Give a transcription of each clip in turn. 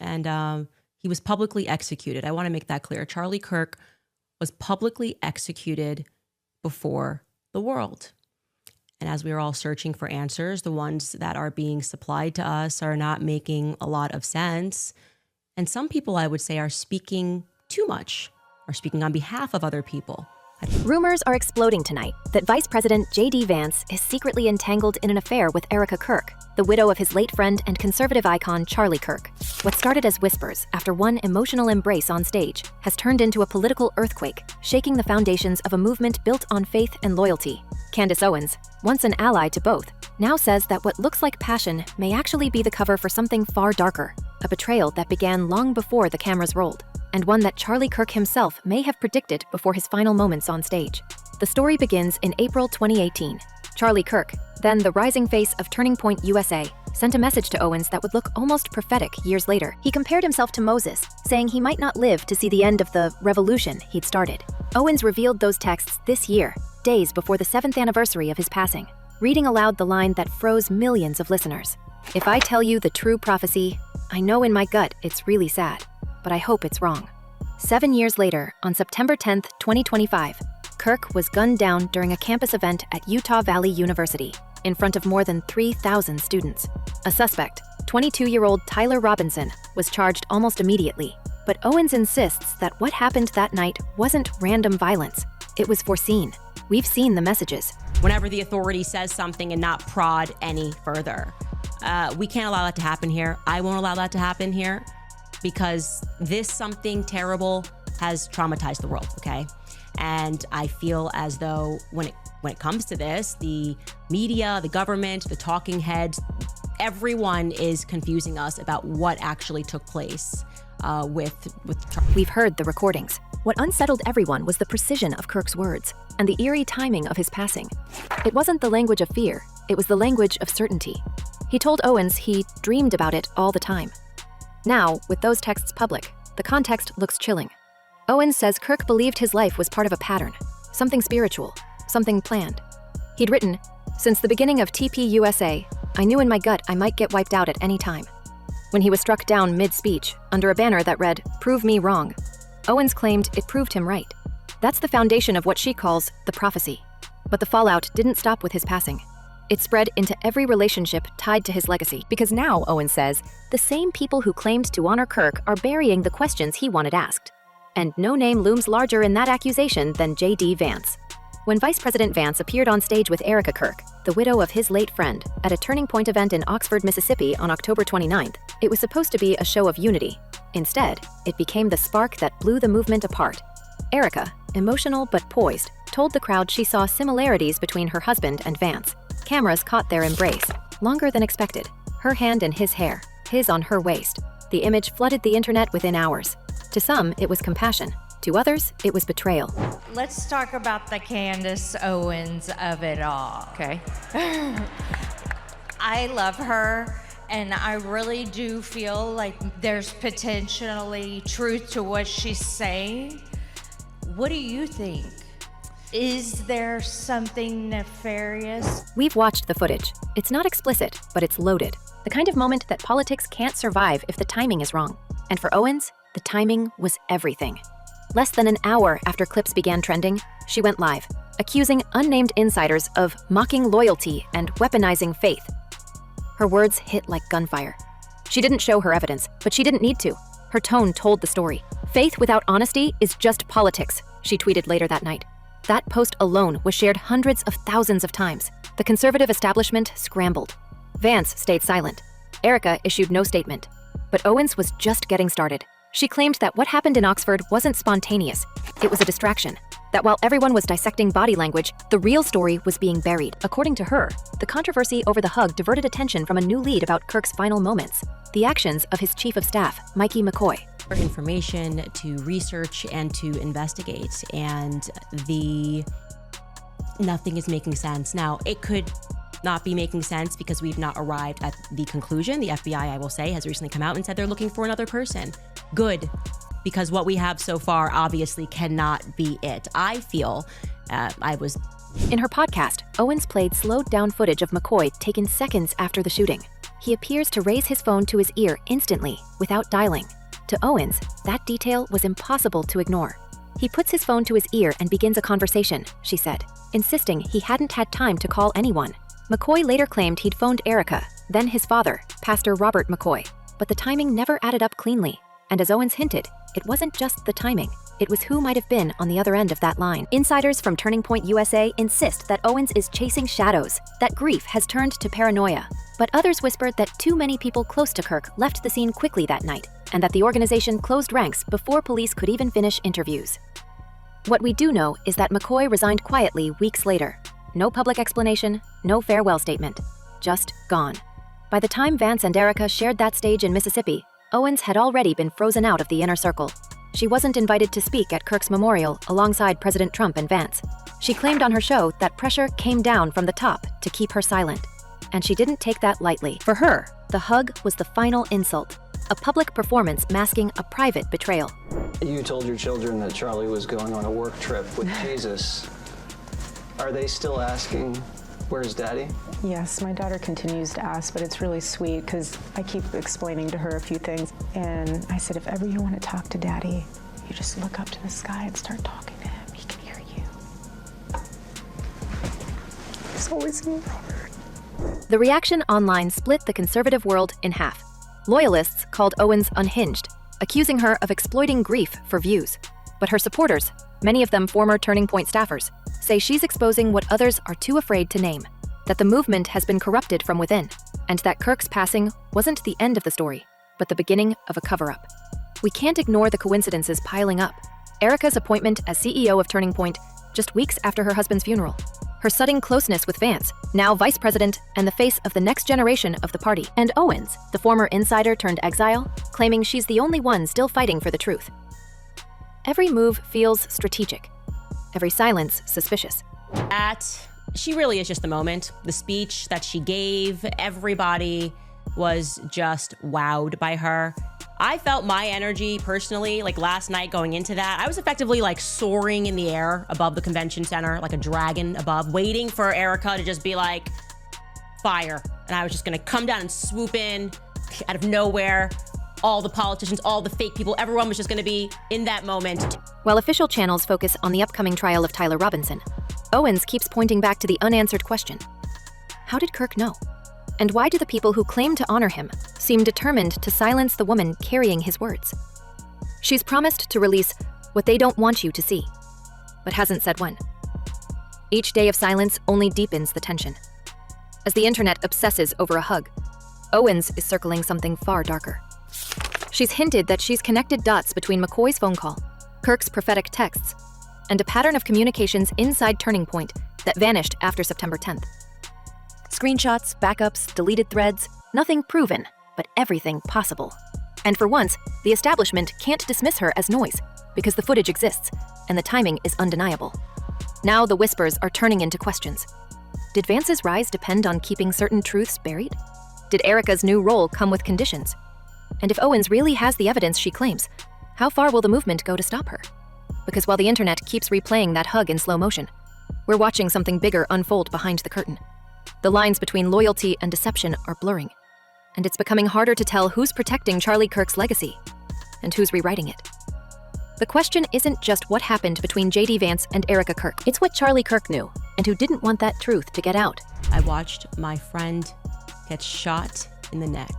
and he was publicly executed. I want to make that clear. Charlie Kirk was publicly executed before the world. And as we are all searching for answers, the ones that are being supplied to us are not making a lot of sense. And some people, I would say, are speaking too much, are speaking on behalf of other people. Rumors are exploding tonight that Vice President J.D. Vance is secretly entangled in an affair with Erika Kirk, the widow of his late friend and conservative icon Charlie Kirk. What started as whispers after one emotional embrace on stage has turned into a political earthquake, shaking the foundations of a movement built on faith and loyalty. Candace Owens, once an ally to both, now says that what looks like passion may actually be the cover for something far darker, a betrayal that began long before the cameras rolled, and one that Charlie Kirk himself may have predicted before his final moments on stage. The story begins in April 2018. Charlie Kirk, then the rising face of Turning Point USA, sent a message to Owens that would look almost prophetic years later. He compared himself to Moses, saying he might not live to see the end of the revolution he'd started. Owens revealed those texts this year, days before the 7th anniversary of his passing, reading aloud the line that froze millions of listeners. "If I tell you the true prophecy, I know in my gut it's really sad, but I hope it's wrong." 7 years later, on September 10th, 2025, Kirk was gunned down during a campus event at Utah Valley University in front of more than 3,000 students. A suspect, 22-year-old Tyler Robinson, was charged almost immediately, but Owens insists that what happened that night wasn't random violence. It was foreseen. We've seen the messages. Whenever the authority says something and not prod any further, we can't allow that to happen here. I won't allow that to happen here, because this something terrible has traumatized the world, okay? And I feel as though when it comes to this, the media, the government, the talking heads, everyone is confusing us about what actually took place with Charlie. We've heard the recordings. What unsettled everyone was the precision of Kirk's words and the eerie timing of his passing. It wasn't the language of fear, it was the language of certainty. He told Owens he dreamed about it all the time. Now, with those texts public, the context looks chilling. Owens says Kirk believed his life was part of a pattern, something spiritual, something planned. He'd written, "Since the beginning of TPUSA, I knew in my gut I might get wiped out at any time." When he was struck down mid-speech, under a banner that read, "Prove me wrong," Owens claimed it proved him right. That's the foundation of what she calls the prophecy. But the fallout didn't stop with his passing. It spread into every relationship tied to his legacy. Because now, Owens says, the same people who claimed to honor Kirk are burying the questions he wanted asked. And no name looms larger in that accusation than J.D. Vance. When Vice President Vance appeared on stage with Erika Kirk, the widow of his late friend, at a Turning Point event in Oxford, Mississippi on October 29th, it was supposed to be a show of unity. Instead, it became the spark that blew the movement apart. Erika, emotional but poised, told the crowd she saw similarities between her husband and Vance. Cameras caught their embrace, longer than expected, her hand in his hair, his on her waist. The image flooded the internet within hours. To some, it was compassion. To others, it was betrayal. Let's talk about the Candace Owens of it all. Okay. I love her, and I really do feel like there's potentially truth to what she's saying. What do you think? Is there something nefarious? We've watched the footage. It's not explicit, but it's loaded. The kind of moment that politics can't survive if the timing is wrong. And for Owens, the timing was everything. Less than an hour after clips began trending, she went live, accusing unnamed insiders of mocking loyalty and weaponizing faith. Her words hit like gunfire. She didn't show her evidence, but she didn't need to. Her tone told the story. "Faith without honesty is just politics," she tweeted later that night. That post alone was shared hundreds of thousands of times. The conservative establishment scrambled. Vance stayed silent. Erika issued no statement. But Owens was just getting started. She claimed that what happened in Oxford wasn't spontaneous. It was a distraction. That while everyone was dissecting body language, the real story was being buried. According to her, the controversy over the hug diverted attention from a new lead about Kirk's final moments, the actions of his chief of staff, Mikey McCoy. For information, to research, and to investigate, and nothing is making sense. Now, it could not be making sense because we've not arrived at the conclusion. The FBI, I will say, has recently come out and said they're looking for another person. Good, because what we have so far obviously cannot be it. I feel In her podcast, Owens played slowed down footage of McCoy taken seconds after the shooting. he appears to raise his phone to his ear instantly, without dialing. To Owens, that detail was impossible to ignore. He puts his phone to his ear and begins a conversation, she said, insisting he hadn't had time to call anyone. McCoy later claimed he'd phoned Erika, then his father, Pastor Robert McCoy, but the timing never added up cleanly. And as Owens hinted, it wasn't just the timing. It was who might have been on the other end of that line. Insiders from Turning Point USA insist that Owens is chasing shadows, that grief has turned to paranoia. But others whispered that too many people close to Kirk left the scene quickly that night, and that the organization closed ranks before police could even finish interviews. What we do know is that McCoy resigned quietly weeks later. No public explanation, no farewell statement. Just gone. By the time Vance and Erika shared that stage in Mississippi, Owens had already been frozen out of the inner circle. She wasn't invited to speak at Kirk's memorial alongside President Trump and Vance. She claimed on her show that pressure came down from the top to keep her silent. And she didn't take that lightly. For her, the hug was the final insult, a public performance masking a private betrayal. You told your children that Charlie was going on a work trip with Jesus. Are they still asking, where's Daddy? Yes, my daughter continues to ask, but it's really sweet because I keep explaining to her a few things. And I said, if ever you want to talk to Daddy, you just look up to the sky and start talking to him. He can hear you. He's always in Robert. The reaction online split the conservative world in half. Loyalists called Owens unhinged, accusing her of exploiting grief for views. But her supporters, many of them former Turning Point staffers, say she's exposing what others are too afraid to name, that the movement has been corrupted from within, and that Kirk's passing wasn't the end of the story, but the beginning of a cover-up. We can't ignore the coincidences piling up. Erika's appointment as CEO of Turning Point just weeks after her husband's funeral. Her sudden closeness with Vance, now vice president and the face of the next generation of the party. And Owens, the former insider turned exile, claiming she's the only one still fighting for the truth. Every move feels strategic. Every silence suspicious. She really is just the moment. The speech that she gave, everybody was just wowed by her. I felt my energy personally, like last night going into that, I was effectively like soaring in the air above the convention center, like a dragon above, waiting for Erika to just be like, fire. And I was just gonna come down and swoop in out of nowhere. All the politicians, all the fake people, everyone was just gonna be in that moment. While official channels focus on the upcoming trial of Tyler Robinson, Owens keeps pointing back to the unanswered question. How did Kirk know? And why do the people who claim to honor him seem determined to silence the woman carrying his words? She's promised to release what they don't want you to see, but hasn't said when. Each day of silence only deepens the tension. As the internet obsesses over a hug, Owens is circling something far darker. She's hinted that she's connected dots between McCoy's phone call, Kirk's prophetic texts, and a pattern of communications inside Turning Point that vanished after September 10th. Screenshots, backups, deleted threads, nothing proven, but everything possible. And for once, the establishment can't dismiss her as noise, because the footage exists, and the timing is undeniable. Now the whispers are turning into questions. Did Vance's rise depend on keeping certain truths buried? Did Erika's new role come with conditions? And if Owens really has the evidence she claims, how far will the movement go to stop her? Because while the internet keeps replaying that hug in slow motion, we're watching something bigger unfold behind the curtain. The lines between loyalty and deception are blurring, and it's becoming harder to tell who's protecting Charlie Kirk's legacy and who's rewriting it. The question isn't just what happened between J.D. Vance and Erika Kirk. It's what Charlie Kirk knew and who didn't want that truth to get out. I watched my friend get shot in the neck.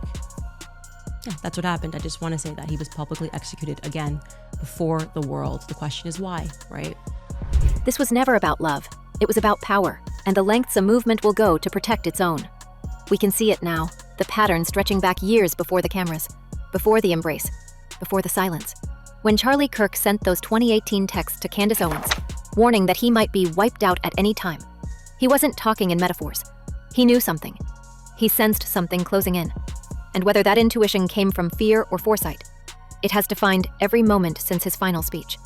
Yeah, that's what happened. I just want to say that he was publicly executed again before the world. The question is why, right? This was never about love. It was about power and the lengths a movement will go to protect its own. We can see it now, the pattern stretching back years before the cameras, before the embrace, before the silence. When Charlie Kirk sent those 2018 texts to Candace Owens, warning that he might be wiped out at any time, he wasn't talking in metaphors. He knew something. He sensed something closing in. And whether that intuition came from fear or foresight, it has defined every moment since his final speech.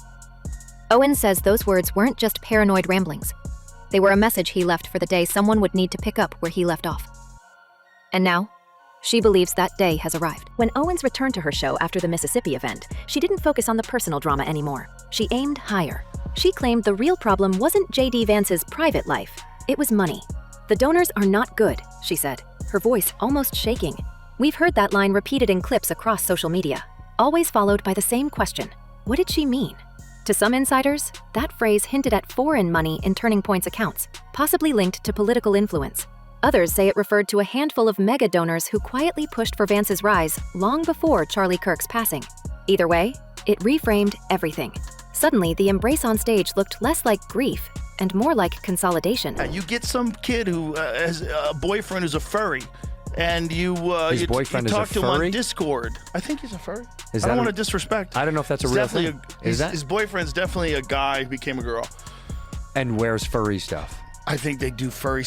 Owens says those words weren't just paranoid ramblings. They were a message he left for the day someone would need to pick up where he left off. And now, she believes that day has arrived. When Owens returned to her show after the Mississippi event, she didn't focus on the personal drama anymore. She aimed higher. She claimed the real problem wasn't J.D. Vance's private life. It was money. The donors are not good, she said. her voice almost shaking. We've heard that line repeated in clips across social media, always followed by the same question: what did she mean? To some insiders, that phrase hinted at foreign money in Turning Point's accounts, possibly linked to political influence. Others say it referred to a handful of mega donors who quietly pushed for Vance's rise long before Charlie Kirk's passing. Either way, it reframed everything. Suddenly, the embrace on stage looked less like grief and more like consolidation. You get some kid who has a boyfriend who's a furry, and you talk to him on Discord. I think he's a furry. I don't want to disrespect. I don't know if that's a real thing. His boyfriend's definitely a guy who became a girl. And wears furry stuff. I think they do furry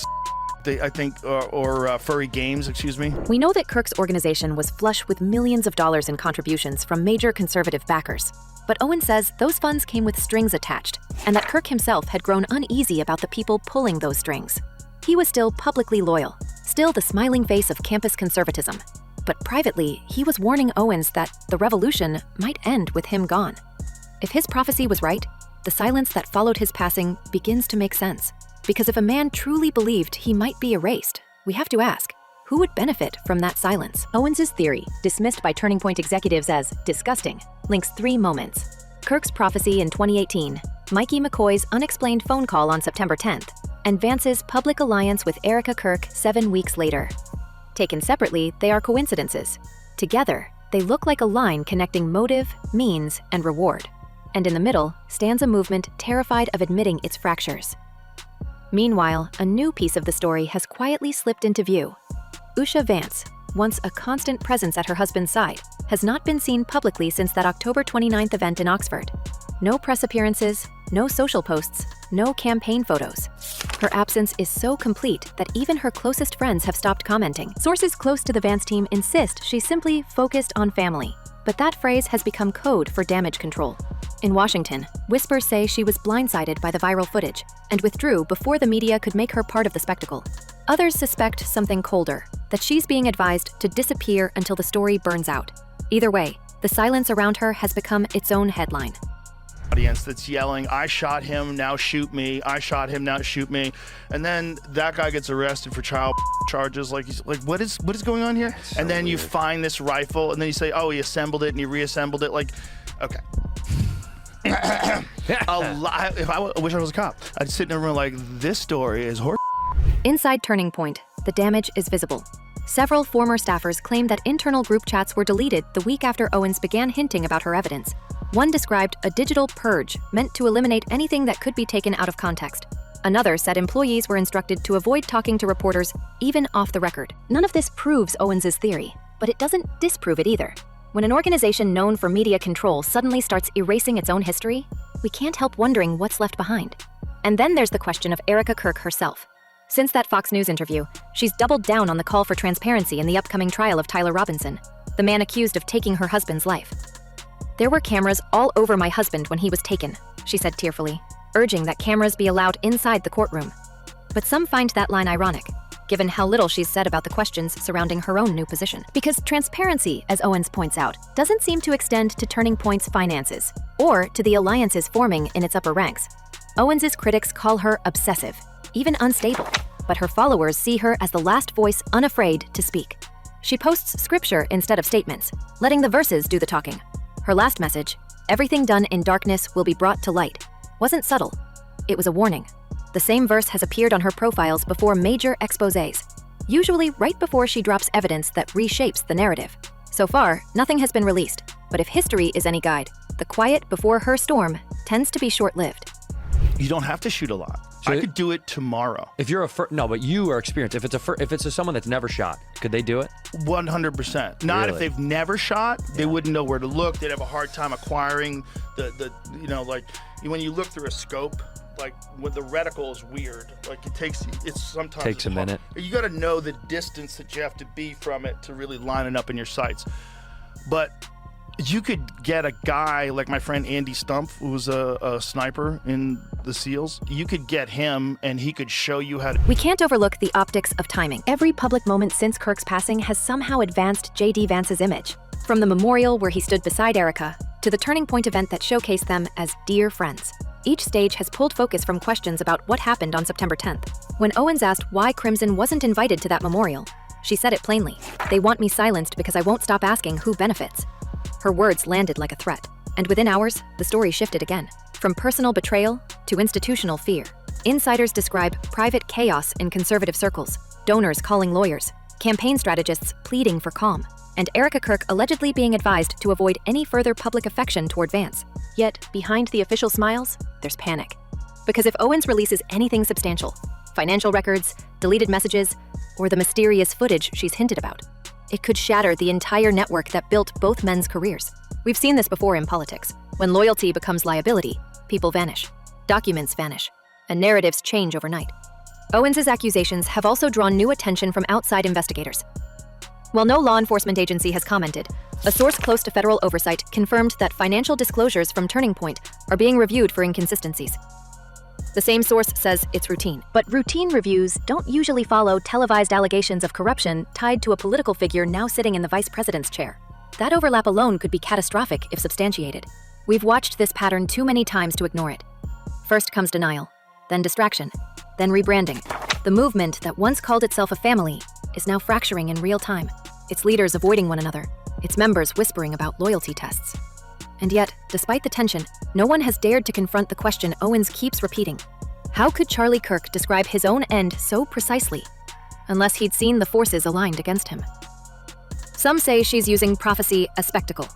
furry games, excuse me. We know that Kirk's organization was flush with millions of dollars in contributions from major conservative backers. But Owens says those funds came with strings attached, and that Kirk himself had grown uneasy about the people pulling those strings. He was still publicly loyal, still the smiling face of campus conservatism. But privately, he was warning Owens that the revolution might end with him gone. If his prophecy was right, the silence that followed his passing begins to make sense. Because if a man truly believed he might be erased, we have to ask, who would benefit from that silence? Owens's theory, dismissed by Turning Point executives as disgusting, links 3 moments: Kirk's prophecy in 2018, Mikey McCoy's unexplained phone call on September 10th, and Vance's public alliance with Erika Kirk 7 weeks later. Taken separately, they are coincidences. Together, they look like a line connecting motive, means, and reward. And in the middle stands a movement terrified of admitting its fractures. Meanwhile, a new piece of the story has quietly slipped into view. Usha Vance, once a constant presence at her husband's side, has not been seen publicly since that October 29th event in Oxford. No press appearances, no social posts, no campaign photos. Her absence is so complete that even her closest friends have stopped commenting. Sources close to the Vance team insist she's simply focused on family, but that phrase has become code for damage control. In Washington, whispers say she was blindsided by the viral footage and withdrew before the media could make her part of the spectacle. Others suspect something colder, that she's being advised to disappear until the story burns out. Either way, the silence around her has become its own headline. Audience that's yelling, "I shot him, now shoot me. I shot him, now shoot me." And then that guy gets arrested for child charges. Like, he's like, what is going on here? And then you find this rifle, and then you say, oh, he assembled it and he reassembled it. Like, okay. If I wish I was a cop, I'd sit in a room like, this story is horrible. Inside Turning Point, the damage is visible. Several former staffers claim that internal group chats were deleted the week after Owens began hinting about her evidence. One described a digital purge meant to eliminate anything that could be taken out of context. Another said employees were instructed to avoid talking to reporters, even off the record. None of this proves Owens's theory, but it doesn't disprove it either. When an organization known for media control suddenly starts erasing its own history, we can't help wondering what's left behind. And then there's the question of Erika Kirk herself. Since that Fox News interview, she's doubled down on the call for transparency in the upcoming trial of Tyler Robinson, the man accused of taking her husband's life. "There were cameras all over my husband when he was taken," she said tearfully, urging that cameras be allowed inside the courtroom. But some find that line ironic, given how little she's said about the questions surrounding her own new position. Because transparency, as Owens points out, doesn't seem to extend to Turning Point's finances, or to the alliances forming in its upper ranks. Owens's critics call her obsessive, even unstable, but her followers see her as the last voice unafraid to speak. She posts scripture instead of statements, letting the verses do the talking. Her last message, "Everything done in darkness will be brought to light," wasn't subtle. It was a warning. The same verse has appeared on her profiles before major exposés, usually right before she drops evidence that reshapes the narrative. So far, nothing has been released, but if history is any guide, the quiet before her storm tends to be short-lived. You don't have to shoot a lot. So I could do it tomorrow. If you're no, but you are experienced. If it's someone that's never shot, could they do it? 100%. Not Really? if they've never shot. They wouldn't know where to look. They'd have a hard time acquiring like when you look through a scope, like when the reticle is weird. Like it's sometimes Takes a minute. You got to know the distance that you have to be from it to really line it up in your sights. But you could get a guy like my friend Andy Stumpf, who was a sniper in the SEALs. You could get him, and he could show you how to. We can't overlook the optics of timing. Every public moment since Kirk's passing has somehow advanced J.D. Vance's image. From the memorial where he stood beside Erika, to the Turning Point event that showcased them as dear friends. Each stage has pulled focus from questions about what happened on September 10th. When Owens asked why Crimson wasn't invited to that memorial, She said it plainly. They want me silenced because I won't stop asking who benefits. Her words landed like a threat. And within hours, the story shifted again. From personal betrayal to institutional fear. Insiders describe private chaos in conservative circles, donors calling lawyers, campaign strategists pleading for calm, and Erika Kirk allegedly being advised to avoid any further public affection toward Vance. Yet, behind the official smiles, there's panic. Because if Owens releases anything substantial, financial records, deleted messages, or the mysterious footage she's hinted about, it could shatter the entire network that built both men's careers. We've seen this before in politics. When loyalty becomes liability, people vanish, documents vanish, and narratives change overnight. Owens's accusations have also drawn new attention from outside investigators. While no law enforcement agency has commented, a source close to federal oversight confirmed that financial disclosures from Turning Point are being reviewed for inconsistencies. The same source says it's routine. But routine reviews don't usually follow televised allegations of corruption tied to a political figure now sitting in the vice president's chair. That overlap alone could be catastrophic if substantiated. We've watched this pattern too many times to ignore it. First comes denial, then distraction, then rebranding. The movement that once called itself a family is now fracturing in real time. Its leaders avoiding one another, its members whispering about loyalty tests. And yet, despite the tension, no one has dared to confront the question Owens keeps repeating. How could Charlie Kirk describe his own end so precisely, unless he'd seen the forces aligned against him? Some say she's using prophecy as spectacle.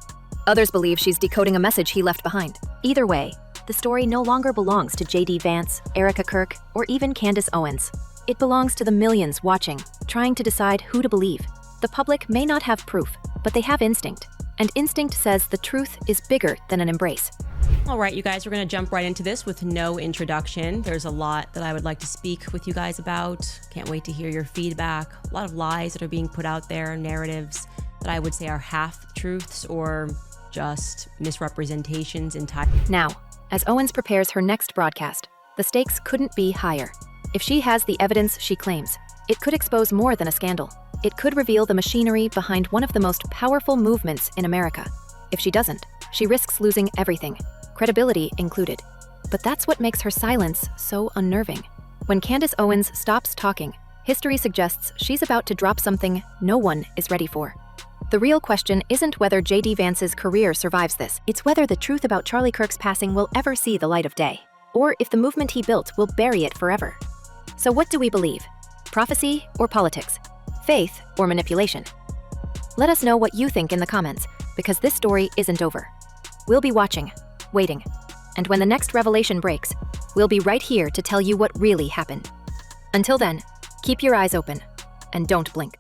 Others believe she's decoding a message he left behind. Either way, the story no longer belongs to J.D. Vance, Erika Kirk, or even Candace Owens. It belongs to the millions watching, trying to decide who to believe. The public may not have proof, but they have instinct. And instinct says the truth is bigger than an embrace. All right, you guys, we're going to jump right into this with no introduction. There's a lot that I would like to speak with you guys about. Can't wait to hear your feedback. A lot of lies that are being put out there, narratives that I would say are half-truths or just misrepresentations entirely. Now, as Owens prepares her next broadcast, the stakes couldn't be higher. If she has the evidence she claims, it could expose more than a scandal. It could reveal the machinery behind one of the most powerful movements in America. If she doesn't, she risks losing everything, credibility included. But that's what makes her silence so unnerving. When Candace Owens stops talking, history suggests she's about to drop something no one is ready for. The real question isn't whether J.D. Vance's career survives this, it's whether the truth about Charlie Kirk's passing will ever see the light of day, or if the movement he built will bury it forever. So what do we believe? Prophecy or politics? Faith or manipulation? Let us know what you think in the comments, because this story isn't over. We'll be watching, waiting, and when the next revelation breaks, we'll be right here to tell you what really happened. Until then, keep your eyes open and don't blink.